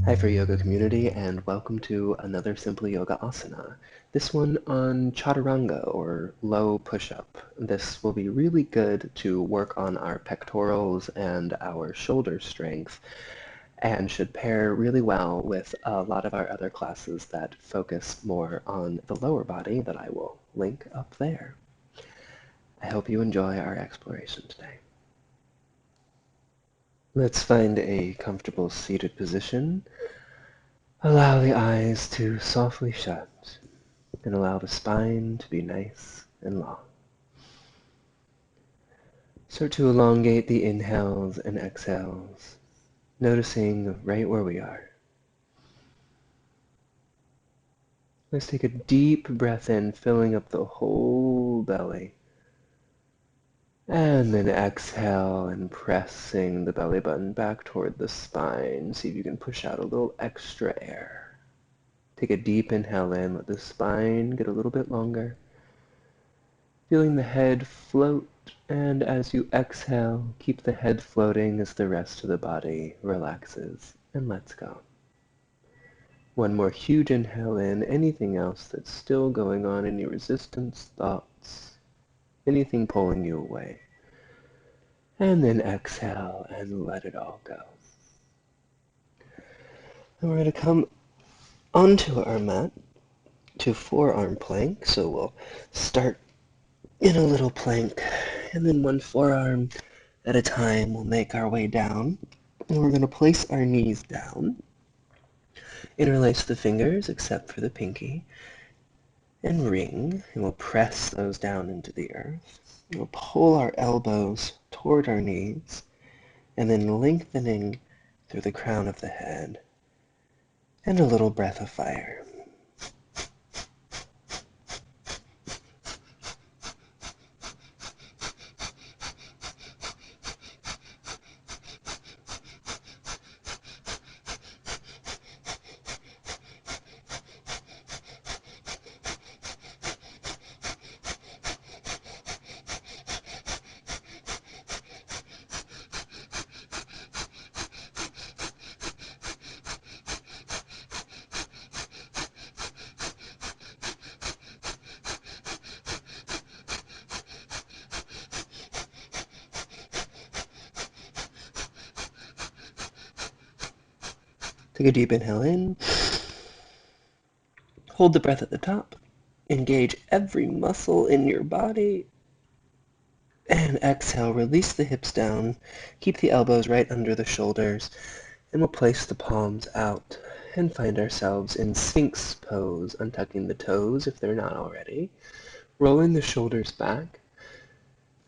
Hi Free Yoga community, and welcome to another Simple Yoga asana. This one on Chataranga, or low push-up. This will be really good to work on our pectorals and our shoulder strength, and should pair really well with a lot of our other classes that focus more on the lower body that I will link up there. I hope you enjoy our exploration today. Let's find a comfortable seated position. Allow the eyes to softly shut, and allow the spine to be nice and long. Start to elongate the inhales and exhales, noticing right where we are. Let's take a deep breath in, filling up the whole belly. And then exhale and pressing the belly button back toward the spine. See if you can push out a little extra air. Take a deep inhale in, let the spine get a little bit longer. Feeling the head float, and as you exhale, keep the head floating as the rest of the body relaxes and lets go. One more huge inhale in, anything else that's still going on, any resistance, thoughts, anything pulling you away. And then exhale and let it all go. And we're going to come onto our mat to forearm plank, so we'll start in a little plank, and then one forearm at a time we'll make our way down. And we're going to place our knees down, interlace the fingers except for the pinky, and ring, and we'll press those down into the earth. We'll pull our elbows toward our knees, and then lengthening through the crown of the head, and a little breath of fire. Take a deep inhale in. Hold the breath at the top. Engage every muscle in your body. And exhale, release the hips down. Keep the elbows right under the shoulders. And we'll place the palms out and find ourselves in Sphinx pose, untucking the toes if they're not already. Rolling the shoulders back.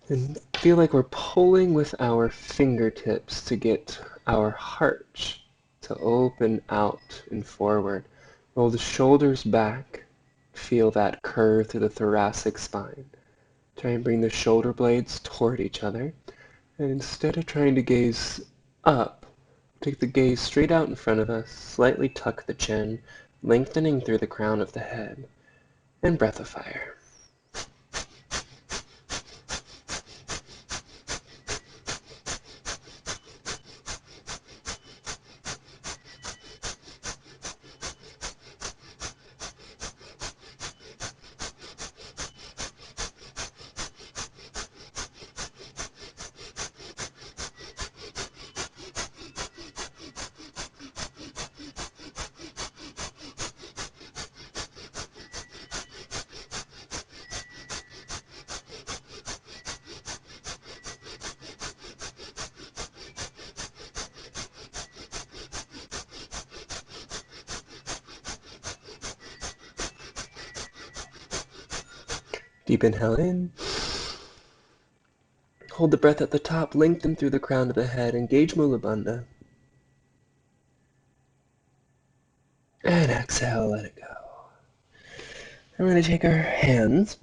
And feel like we're pulling with our fingertips to get our heart to open out and forward. Roll the shoulders back. Feel that curve through the thoracic spine. Try and bring the shoulder blades toward each other. And instead of trying to gaze up, take the gaze straight out in front of us, slightly tuck the chin, lengthening through the crown of the head, and breath of fire. Deep inhale in. Hold the breath at the top, lengthen through the crown of the head, engage Mula Bandha. And exhale, let it go. And we're going to take our hands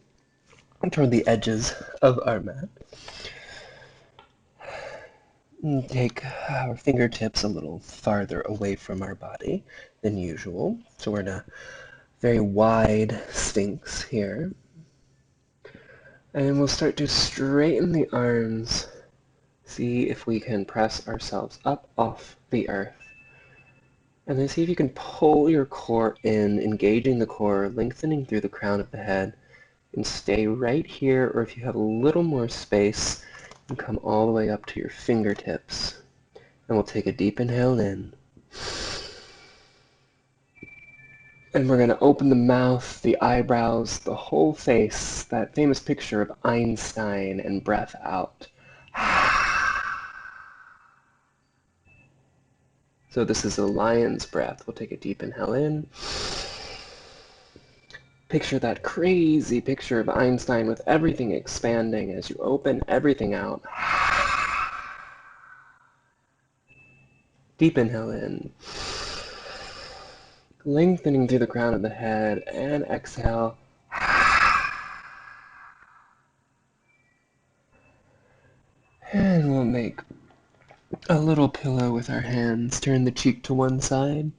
toward the edges of our mat. And take our fingertips a little farther away from our body than usual. So we're in a very wide Sphinx here. And we'll start to straighten the arms. See if we can press ourselves up off the earth. And then see if you can pull your core in, engaging the core, lengthening through the crown of the head, and stay right here, or if you have a little more space, you can come all the way up to your fingertips. And we'll take a deep inhale in. And we're going to open the mouth, the eyebrows, the whole face, that famous picture of Einstein, and breath out. So this is a lion's breath. We'll take a deep inhale in. Picture that crazy picture of Einstein with everything expanding as you open everything out. Deep inhale in. Lengthening through the crown of the head, and exhale. And we'll make a little pillow with our hands. Turn the cheek to one side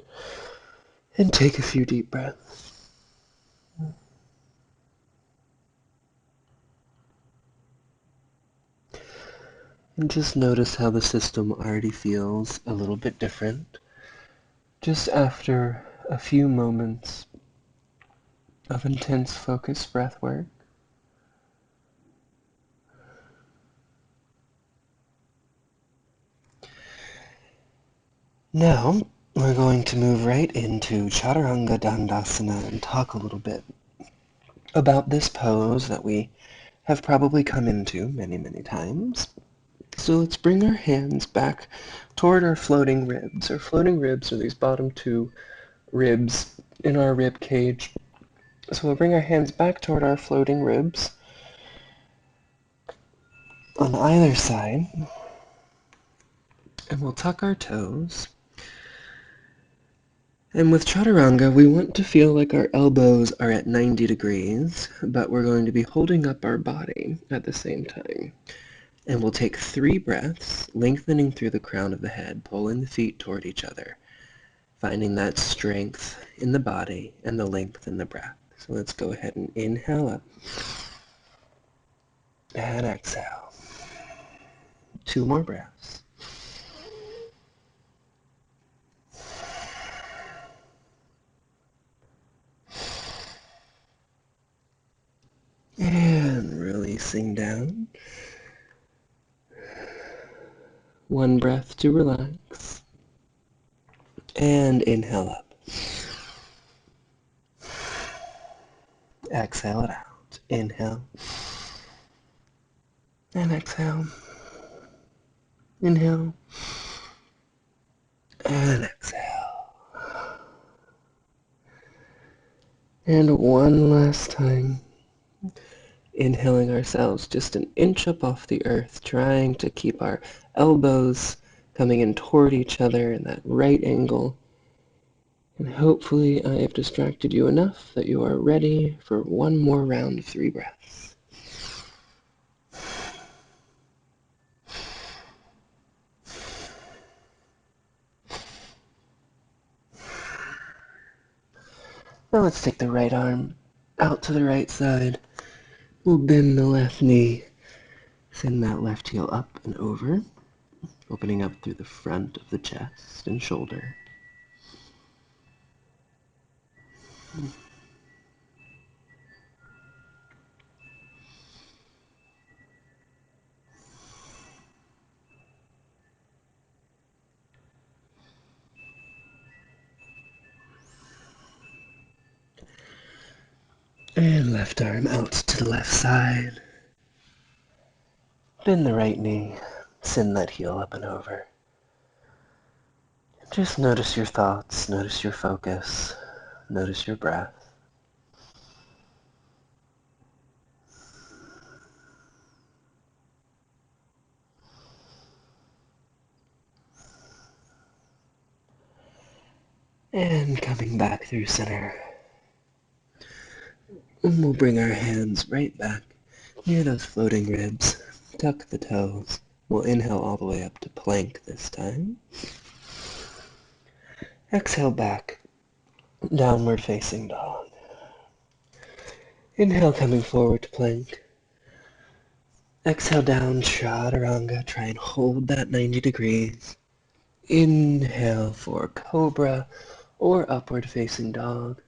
and take a few deep breaths. And just notice how the system already feels a little bit different just after a few moments of intense focused breath work. Now, we're going to move right into Chaturanga Dandasana and talk a little bit about this pose that we have probably come into many, many times. So let's bring our hands back toward our floating ribs. Our floating ribs are these bottom two ribs in our rib cage. So we'll bring our hands back toward our floating ribs on either side, and we'll tuck our toes. And with Chaturanga, we want to feel like our elbows are at 90 degrees, but we're going to be holding up our body at the same time. And we'll take 3 breaths, lengthening through the crown of the head, pulling the feet toward each other, finding that strength in the body and the length in the breath. So let's go ahead and inhale up and exhale. 2 more breaths. And releasing down. 1 breath to relax. And inhale up. Exhale it out. Inhale. And exhale. Inhale. And exhale. And one last time. Inhaling ourselves just an inch up off the earth, trying to keep our elbows coming in toward each other in that right angle. And hopefully I have distracted you enough that you are ready for one more round of 3 breaths. Now let's take the right arm out to the right side. We'll bend the left knee, send that left heel up and over, opening up through the front of the chest and shoulder. And left arm out to the left side. Bend the right knee, send that heel up and over. Just notice your thoughts, notice your focus, notice your breath. And coming back through center. And we'll bring our hands right back near those floating ribs. Tuck the toes. We'll inhale all the way up to plank this time. Exhale back, downward facing dog. Inhale coming forward to plank. Exhale down, Chaturanga. Try and hold that 90 degrees. Inhale for Cobra or Upward Facing Dog.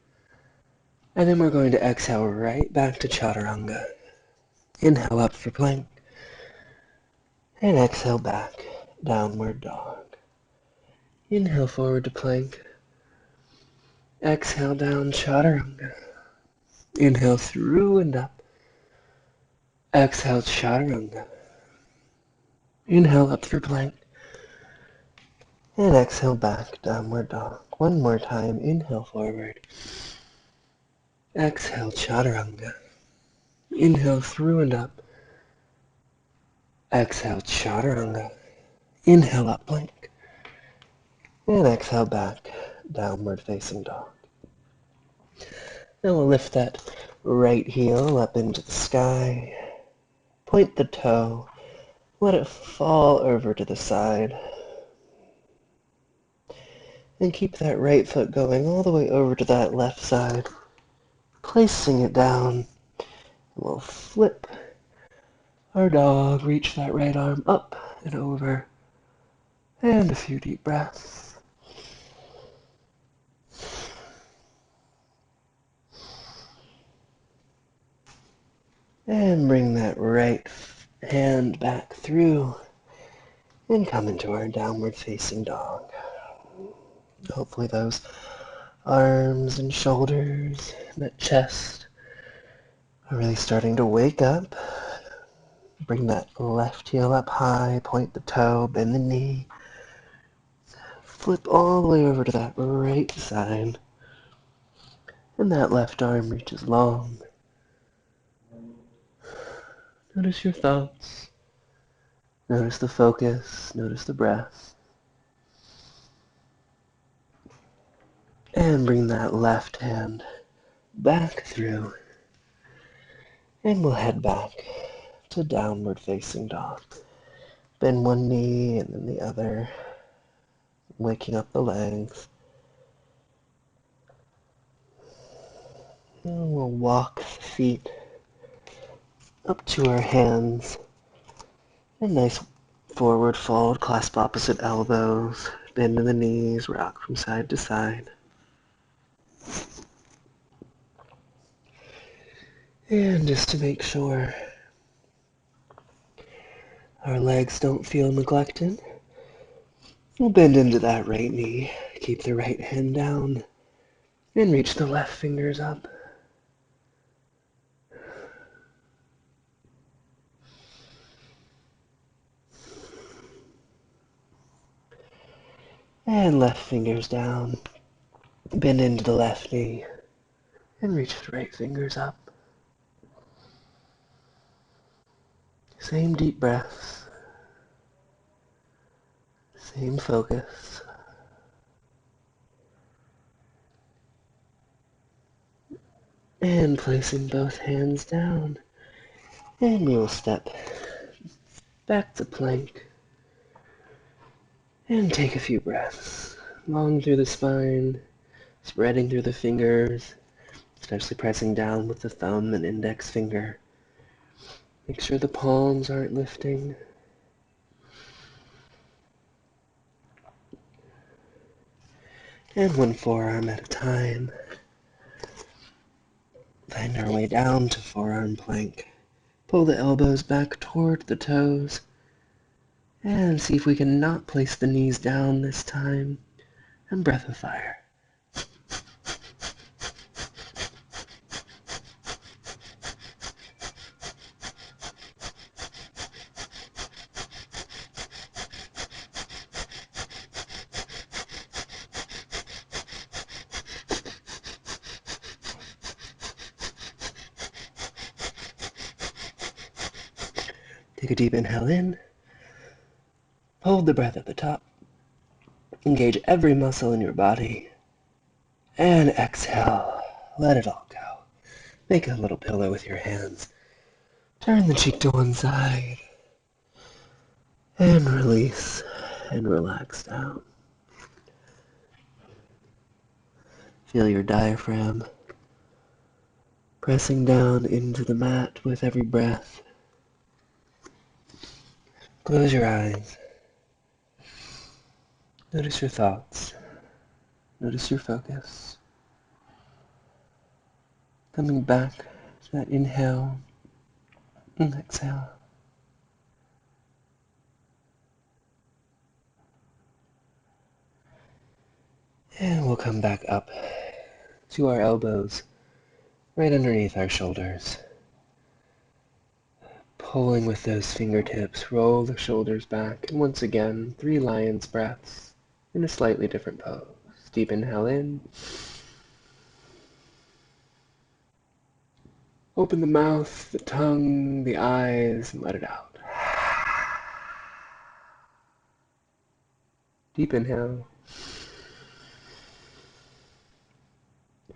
And then we're going to exhale right back to Chaturanga. Inhale up for Plank. And exhale back, Downward Dog. Inhale forward to Plank. Exhale down, Chaturanga. Inhale through and up. Exhale, Chaturanga. Inhale up through Plank. And exhale back, Downward Dog. One more time. Inhale forward. Exhale, Chaturanga. Inhale through and up. Exhale, Chaturanga. Inhale up, Plank. And exhale back, Downward Facing Dog. Now we'll lift that right heel up into the sky. Point the toe. Let it fall over to the side. And keep that right foot going all the way over to that left side. Placing it down. We'll flip our dog. Reach that right arm up and over. And a few deep breaths. And bring that right hand back through and come into our downward facing dog. Hopefully those arms and shoulders and that chest are really starting to wake up. Bring that left heel up high, point the toe, bend the knee. Flip all the way over to that right side. And that left arm reaches long. Notice your thoughts. Notice the focus. Notice the breath. And bring that left hand back through. And we'll head back to downward facing dog. Bend one knee and then the other. Waking up the legs. And we'll walk the feet up to our hands. A nice forward fold, clasp opposite elbows, bend in the knees, rock from side to side. And just to make sure our legs don't feel neglected, we'll bend into that right knee, keep the right hand down, and reach the left fingers up. And left fingers down, bend into the left knee, and reach the right fingers up. Same deep breaths, same focus. And placing both hands down, and we will step back to plank, and take a few breaths, long through the spine, spreading through the fingers, especially pressing down with the thumb and index finger. Make sure the palms aren't lifting. And one forearm at a time. Find our way down to forearm plank. Pull the elbows back toward the toes. And see if we can not place the knees down this time. And breath of fire. Take a deep inhale in. Hold the breath at the top. Engage every muscle in your body. And exhale. Let it all go. Make a little pillow with your hands. Turn the cheek to one side. And release. And relax down. Feel your diaphragm pressing down into the mat with every breath. Close your eyes. Notice your thoughts. Notice your focus. Coming back to that inhale and exhale. And we'll come back up to our elbows, right underneath our shoulders. Pulling with those fingertips, roll the shoulders back, and once again, 3 lion's breaths in a slightly different pose. Deep inhale in. Open the mouth, the tongue, the eyes, and let it out. Deep inhale.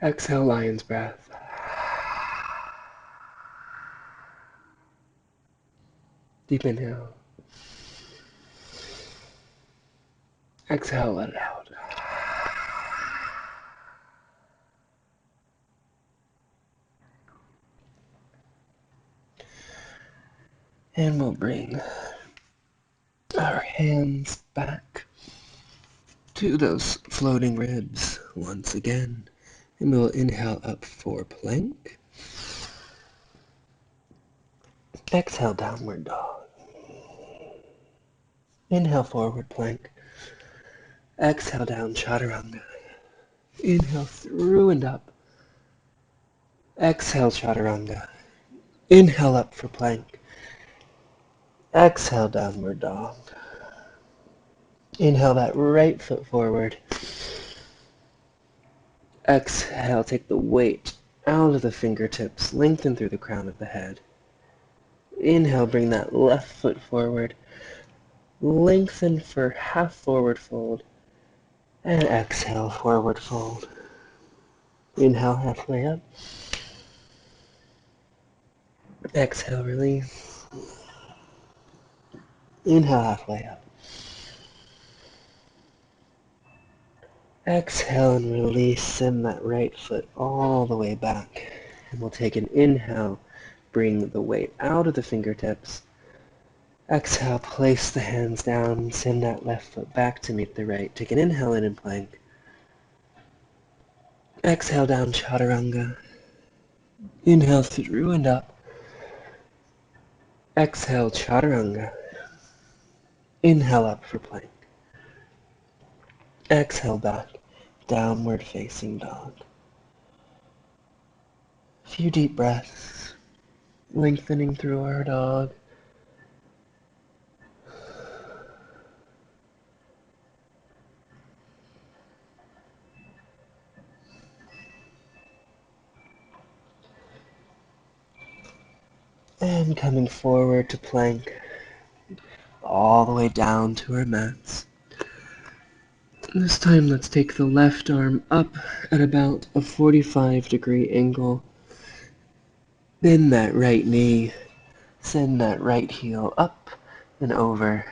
Exhale, lion's breath. Deep inhale. Exhale, let it out. And we'll bring our hands back to those floating ribs once again. And we'll inhale up for plank. Exhale, downward dog. Inhale, forward plank. Exhale, down, chaturanga. Inhale through and up. Exhale, chaturanga. Inhale up for plank. Exhale, downward dog. Inhale that right foot forward. Exhale, take the weight out of the fingertips, lengthen through the crown of the head. Inhale, bring that left foot forward. Lengthen for half forward fold. And exhale, forward fold. Inhale, halfway up. Exhale, release. Inhale, halfway up. Exhale and release. Send that right foot all the way back. And we'll take an inhale. Bring the weight out of the fingertips. Exhale, place the hands down. Send that left foot back to meet the right. Take an inhale in and plank. Exhale down, chaturanga. Inhale through and up. Exhale, chaturanga. Inhale up for plank. Exhale back, downward facing dog. A few deep breaths, lengthening through our dog. And coming forward to plank, all the way down to our mats. This time let's take the left arm up at about a 45-degree angle. Bend that right knee, send that right heel up and over,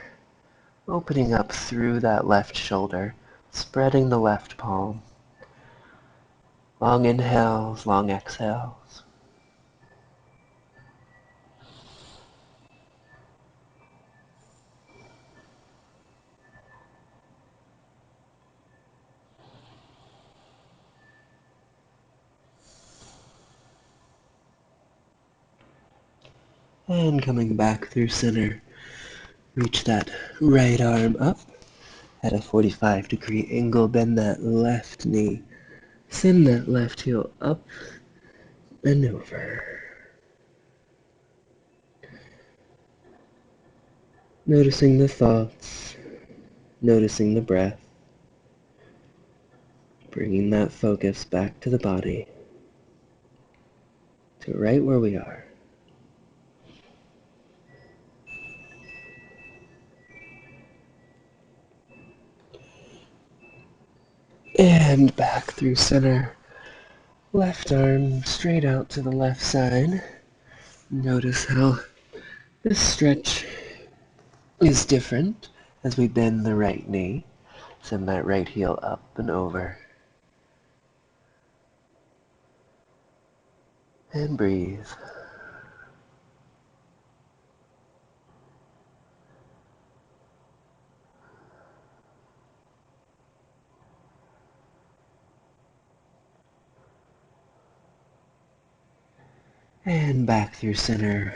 opening up through that left shoulder, spreading the left palm. Long inhales, long exhales. And coming back through center, reach that right arm up at a 45-degree angle, bend that left knee, send that left heel up and over. Noticing the thoughts, noticing the breath, bringing that focus back to the body, to right where we are. And back through center. Left arm straight out to the left side. Notice how this stretch is different as we bend the right knee. Send that right heel up and over. And breathe. And back through center.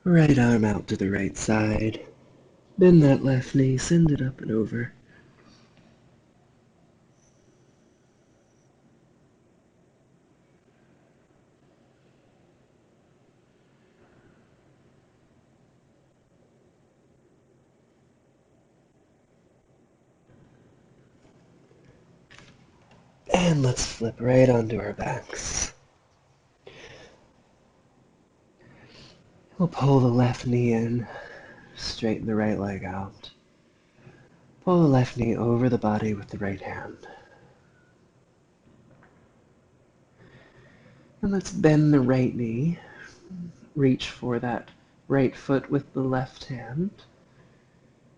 Right arm out to the right side. Bend that left knee, send it up and over. And let's flip right onto our backs. We'll pull the left knee in, straighten the right leg out. Pull the left knee over the body with the right hand. And let's bend the right knee. Reach for that right foot with the left hand.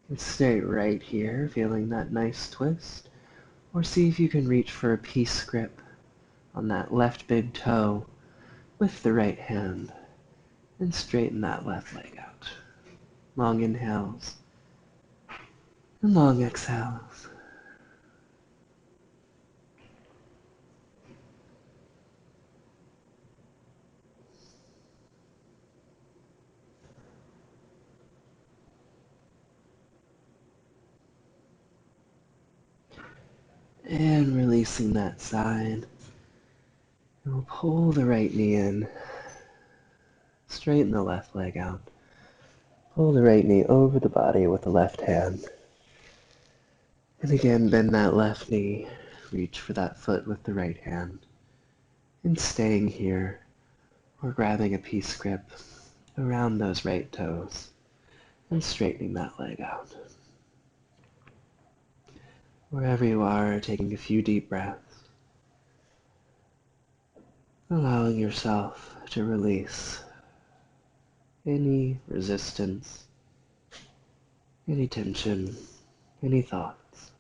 And stay right here, feeling that nice twist. Or see if you can reach for a peace grip on that left big toe with the right hand. And straighten that left leg out. Long inhales and long exhales. And releasing that side. And we'll pull the right knee in. Straighten the left leg out. Pull the right knee over the body with the left hand. And again, bend that left knee. Reach for that foot with the right hand. And staying here, we're grabbing a peace grip around those right toes and straightening that leg out. Wherever you are, taking a few deep breaths, allowing yourself to release any resistance, any tension, any thoughts.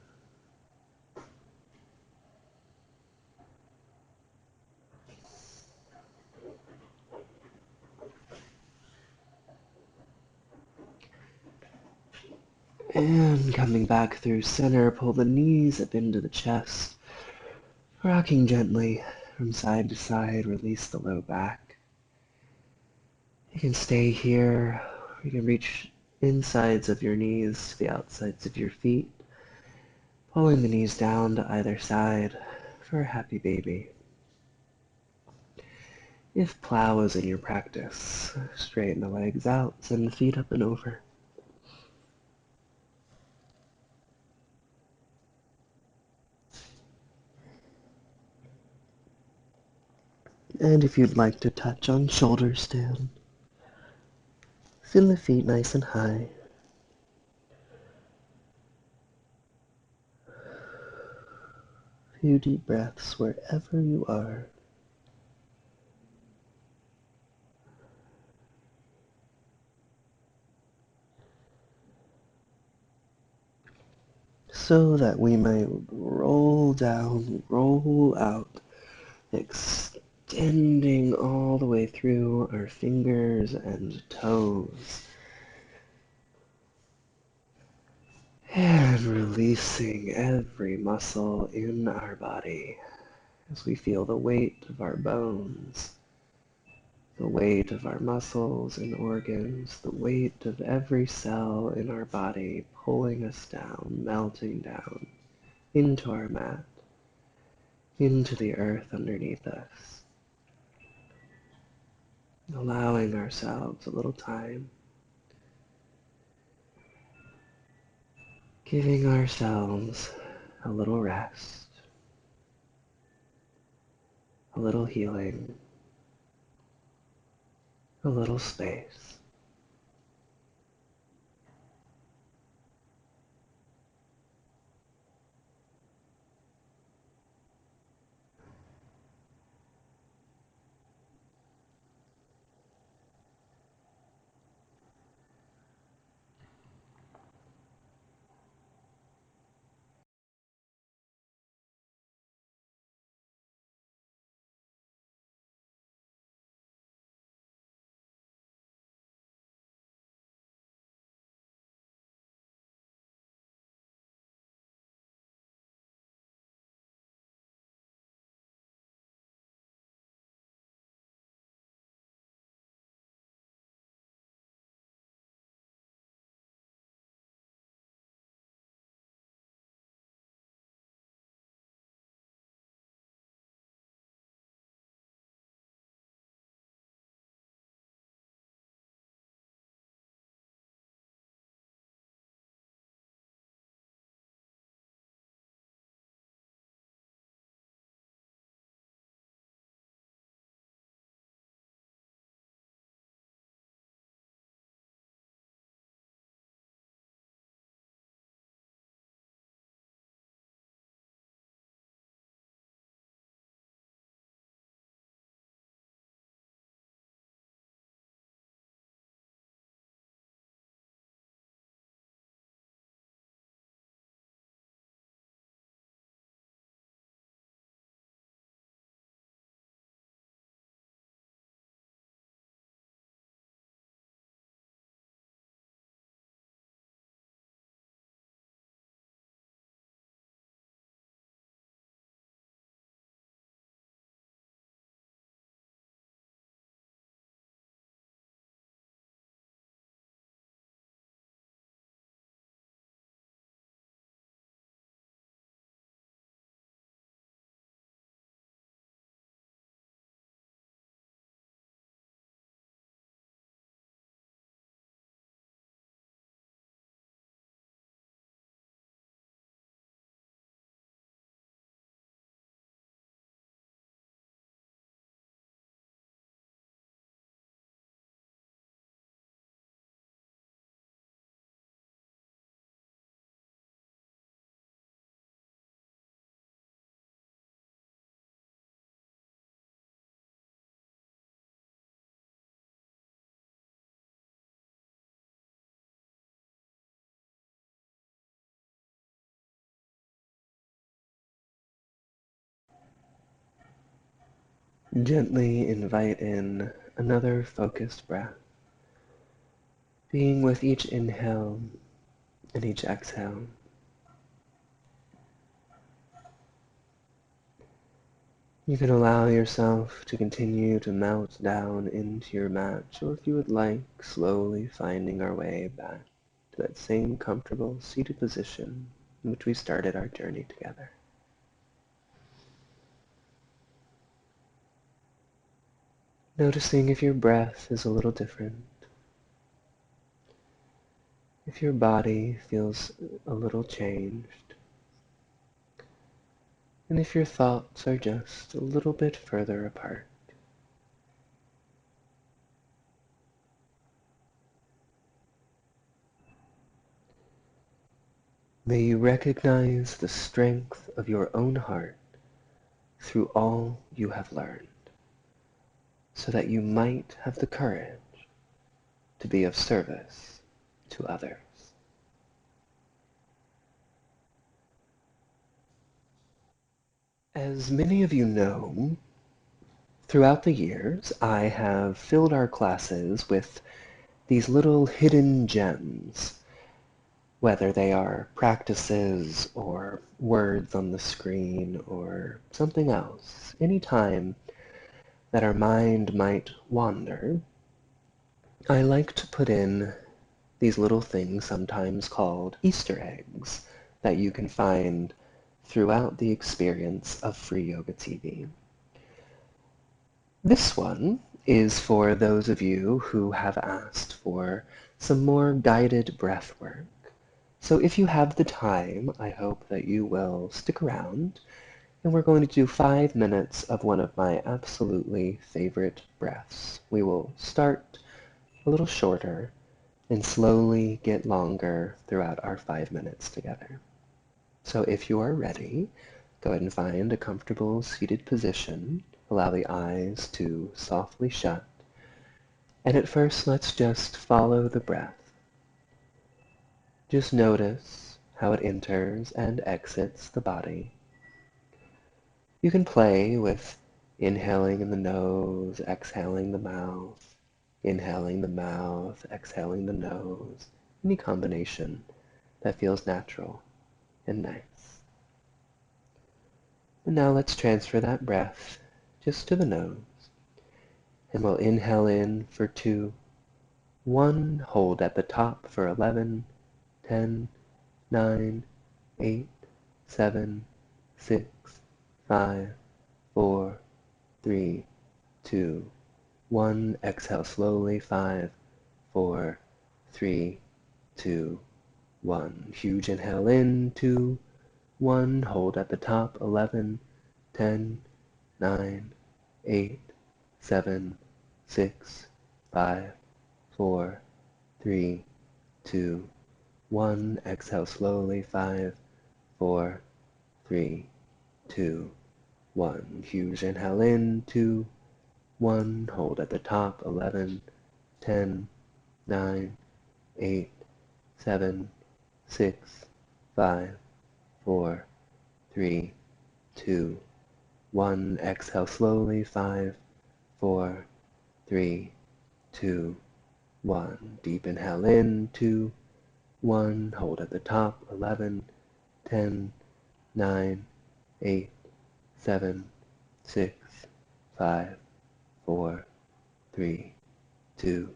And coming back through center, pull the knees up into the chest, rocking gently from side to side, release the low back. You can stay here. You can reach insides of your knees to the outsides of your feet, pulling the knees down to either side for a happy baby. If plow is in your practice, straighten the legs out, send the feet up and over. And if you'd like to touch on shoulder stand, send the feet nice and high. A few deep breaths wherever you are. So that we might roll down, roll out, extending all the way through our fingers and toes. And releasing every muscle in our body as we feel the weight of our bones, the weight of our muscles and organs, the weight of every cell in our body pulling us down, melting down into our mat, into the earth underneath us, allowing ourselves a little time, giving ourselves a little rest, a little healing, a little space. Gently invite in another focused breath, being with each inhale and each exhale. You can allow yourself to continue to melt down into your mat, or if you would like, slowly finding our way back to that same comfortable seated position in which we started our journey together. Noticing if your breath is a little different, if your body feels a little changed, and if your thoughts are just a little bit further apart. May you recognize the strength of your own heart through all you have learned, so that you might have the courage to be of service to others. As many of you know, throughout the years, I have filled our classes with these little hidden gems, whether they are practices or words on the screen or something else. Any time that our mind might wander, I like to put in these little things sometimes called Easter eggs that you can find throughout the experience of Free Yoga TV. This one is for those of you who have asked for some more guided breath work. So if you have the time, I hope that you will stick around, and we're going to do 5 minutes of one of my absolutely favorite breaths. We will start a little shorter and slowly get longer throughout our 5 minutes together. So if you are ready, go ahead and find a comfortable seated position. Allow the eyes to softly shut. And at first, let's just follow the breath. Just notice how it enters and exits the body. You can play with inhaling in the nose, exhaling the mouth, inhaling the mouth, exhaling the nose, any combination that feels natural and nice. And now let's transfer that breath just to the nose. And we'll inhale in for 2, 1, hold at the top for 11, 10, 9, 8, 7, 6, 5, 4, 3, 2, 1. Exhale slowly, 5, 4, 3, 2, 1. Huge inhale in, 2, 1. Hold at the top, 11, 10, 9, 8, 7, 6, 5, 4, 3, 2, 1. Exhale slowly, 5, 4, 3, 2, 1. Huge inhale in, 2, 1. Hold at the top, 11, 10, 9, 8, 7, 6, 5, 4, 3, 2, 1. Exhale slowly, 5, 4, 3, 2, 1. Deep inhale in, 2, 1. Hold at the top, 11, 10, 9, 8, 7, 6, 5, 4, 3, 2,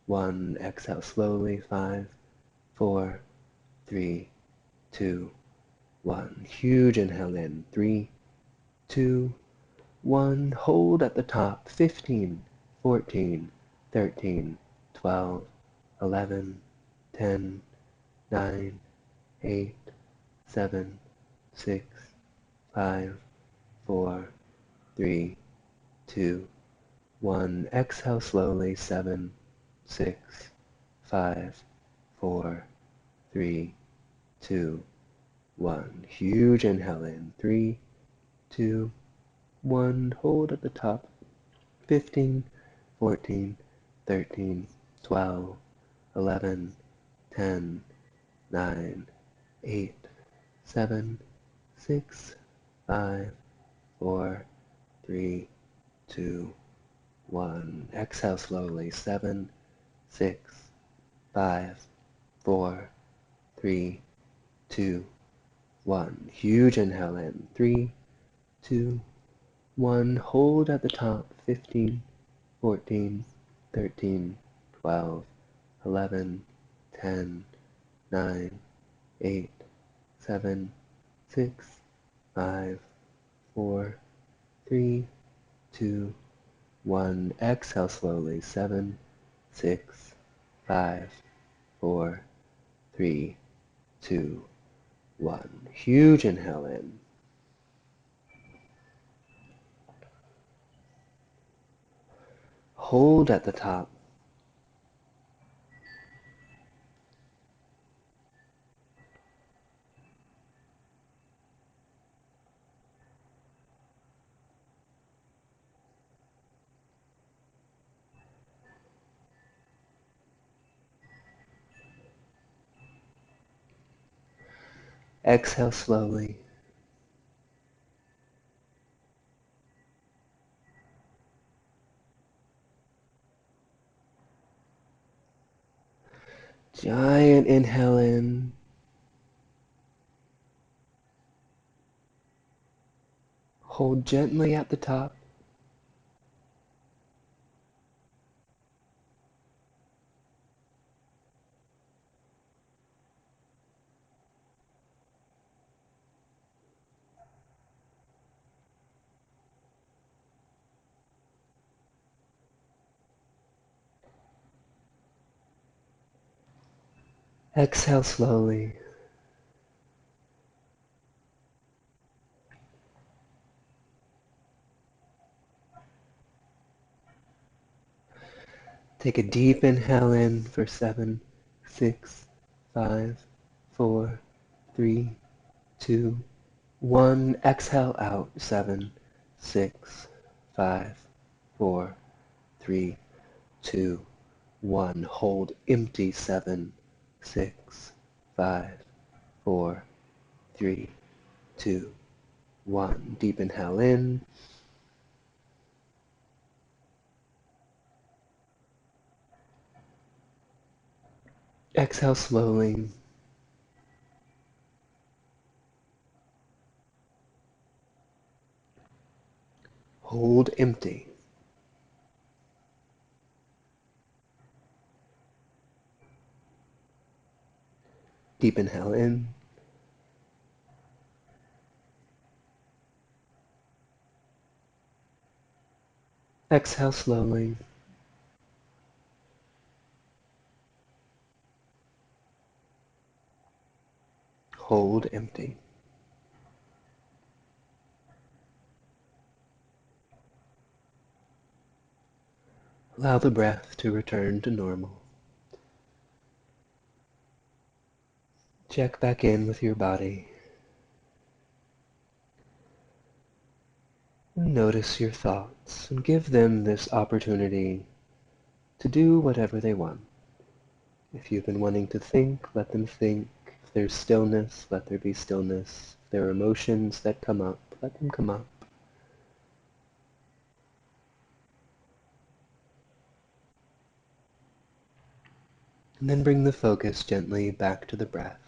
1. Exhale slowly, 5, 4, 3, 2, 1. Huge inhale in, 3, 2, 1. Hold at the top, 15, 14, 13, 12, 11, 10, 9, 8, 7, 6, 5, 4, 3, 2, 1. Exhale slowly, 7, 6, 5, 4, 3, 2, 1. Huge inhale in, 3, 2, 1. Hold at the top, 15, 14, 13, 12, 11, 10, 9, 8, 7, 6, 5, 4, 3, 2, 1. Exhale slowly. 7, 6, 5, 4, 3, 2, 1. Huge inhale in. 3, 2, 1. Hold at the top. 15, 14, 13, 12, 11, 10, 9, 8, 7, 6, 5, 4, 3, 2, 1. Exhale slowly. 7, 6, 5, 4, 3, 2, 1. Huge inhale in. Hold at the top. Exhale slowly. Giant inhale in. Hold gently at the top. Exhale slowly. Take a deep inhale in for 7, 6, 5, 4, 3, 2, 1. Exhale out. 7, 6, 5, 4, 3, 2, 1. Hold empty. 7, 6, 5, 4, 3, 2, 1. Deep inhale in. Exhale slowly. Hold empty. Deep inhale in. Exhale slowly. Hold empty. Allow the breath to return to normal. Check back in with your body. And notice your thoughts and give them this opportunity to do whatever they want. If you've been wanting to think, let them think. If there's stillness, let there be stillness. If there are emotions that come up, let them come up. And then bring the focus gently back to the breath.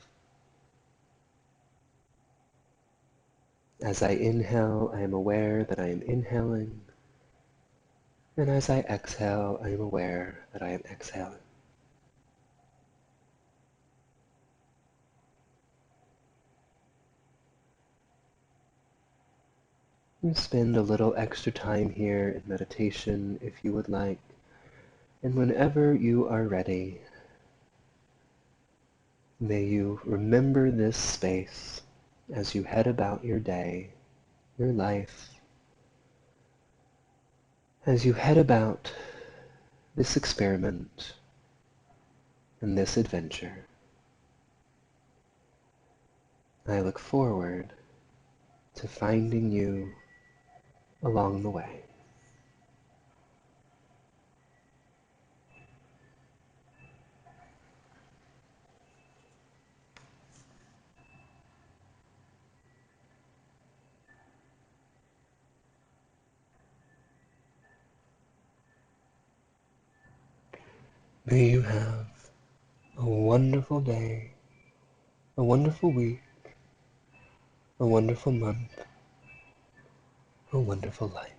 As I inhale, I am aware that I am inhaling. And as I exhale, I am aware that I am exhaling. And spend a little extra time here in meditation if you would like. And whenever you are ready, may you remember this space as you head about your day, your life, as you head about this experiment and this adventure. I look forward to finding you along the way. May you have a wonderful day, a wonderful week, a wonderful month, a wonderful life.